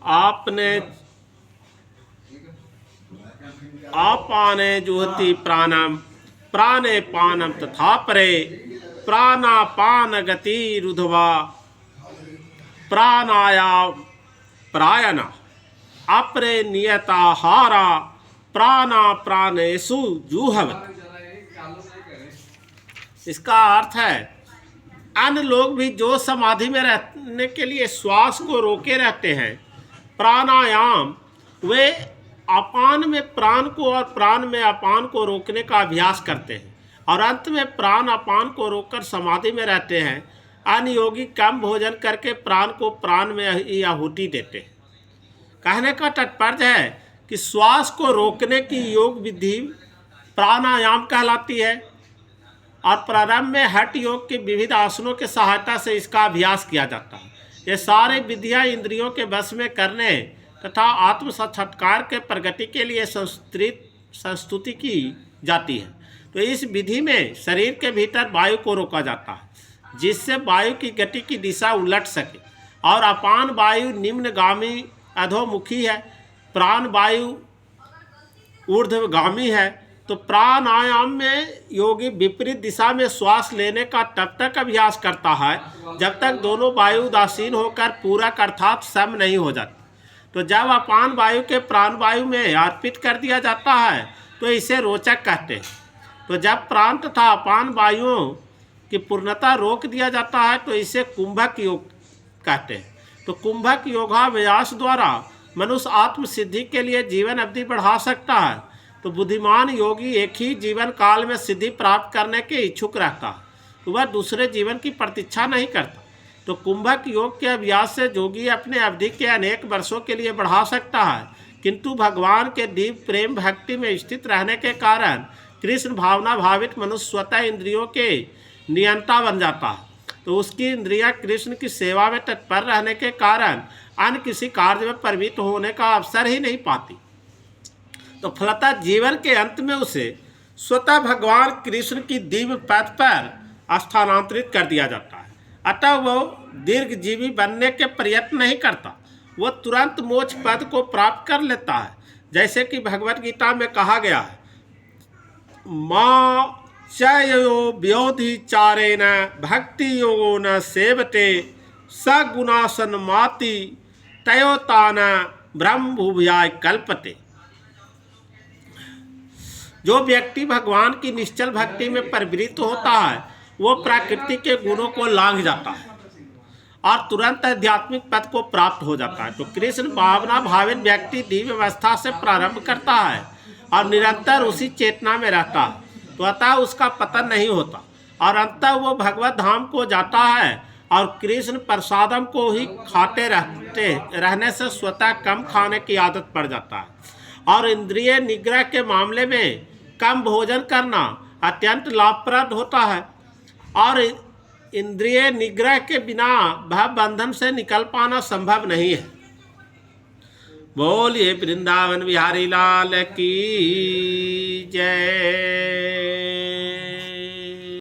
आपने आपाने जुहति प्राणम प्राणे पानम तथा परे प्राणापान गति रुधवा प्राणाया प्रायना अपरे नियताहारा प्राणा प्राणेषु जुहवत। इसका अर्थ है अन्य लोग भी जो समाधि में रहने के लिए श्वास को रोके रहते हैं, प्राणायाम, वे अपान में प्राण को और प्राण में अपान को रोकने का अभ्यास करते हैं और अंत में प्राण अपान को रोककर समाधि में रहते हैं। अन्य योगी कम भोजन करके प्राण को प्राण में ही आहुति देते हैं। कहने का तात्पर्य है कि श्वास को रोकने की योग विधि प्राणायाम कहलाती है और प्रारंभ में हठ योग के विविध आसनों की सहायता से इसका अभ्यास किया जाता है। ये सारे विधियाँ इंद्रियों के वश में करने तथा आत्म साक्षात्कार के प्रगति के लिए संस्तुति की जाती है। तो इस विधि में शरीर के भीतर वायु को रोका जाता है जिससे वायु की गति की दिशा उलट सके और अपान वायु निम्नगामी अधोमुखी है, प्राण वायु ऊर्ध्वगामी है। तो प्राणायाम में योगी विपरीत दिशा में श्वास लेने का तब तक अभ्यास करता है जब तक दोनों वायु उदासीन होकर पूरक अर्थात सम नहीं हो जाती। तो जब अपान वायु के प्राण वायु में अर्पित कर दिया जाता है तो इसे रोचक कहते हैं। तो जब प्राण तथा अपान वायुओं की पूर्णता रोक दिया जाता है तो इसे कुंभक योग कहते हैं। तो कुंभक योगाभ्यास द्वारा मनुष्य आत्म सिद्धि के लिए जीवन अवधि बढ़ा सकता है। तो बुद्धिमान योगी एक ही जीवन काल में सिद्धि प्राप्त करने के इच्छुक रहता है, तो वह दूसरे जीवन की प्रतीक्षा नहीं करता। तो कुंभक योग के अभ्यास से योगी अपने अवधि के अनेक वर्षों के लिए बढ़ा सकता है, किंतु भगवान के दिव्य प्रेम भक्ति में स्थित रहने के कारण कृष्ण भावना भावित मनुष्य स्वतः इंद्रियों के नियंता बन जाता है। तो उसकी इंद्रियां कृष्ण की सेवा में तत्पर रहने के कारण अन्य किसी कार्य में प्रवृत्त होने का अवसर ही नहीं पाती। तो फलतः जीवन के अंत में उसे स्वतः भगवान कृष्ण की दिव्य पद पर स्थानांतरित कर दिया जाता है। अतः वह दीर्घजीवी बनने के प्रयत्न नहीं करता, वह तुरंत मोक्ष पद को प्राप्त कर लेता है। जैसे कि भगवत गीता में कहा गया है, माँ चयो व्योधि चारेण भक्ति योगो न सेवते सगुणासन माति तयोतान ब्रह्म भुव्याय कल्पते। जो व्यक्ति भगवान की निश्चल भक्ति में प्रवृत्त होता है वो प्रकृति के गुणों को लांघ जाता है और तुरंत आध्यात्मिक पद को प्राप्त हो जाता है। तो कृष्ण भावना भावित व्यक्ति दिव्य अवस्था से प्रारंभ करता है और निरंतर उसी चेतना में रहता है, तो अतः उसका पतन नहीं होता और अंततः वो भगवत धाम को जाता है और कृष्ण प्रसादम को ही खाते रहने से स्वतः कम खाने की आदत पड़ जाता है और इंद्रिय निग्रह के मामले में कम भोजन करना अत्यंत लाभप्रद होता है और इंद्रिय निग्रह के बिना भव बंधन से निकल पाना संभव नहीं है। बोलिए वृंदावन बिहारी लाल की जय।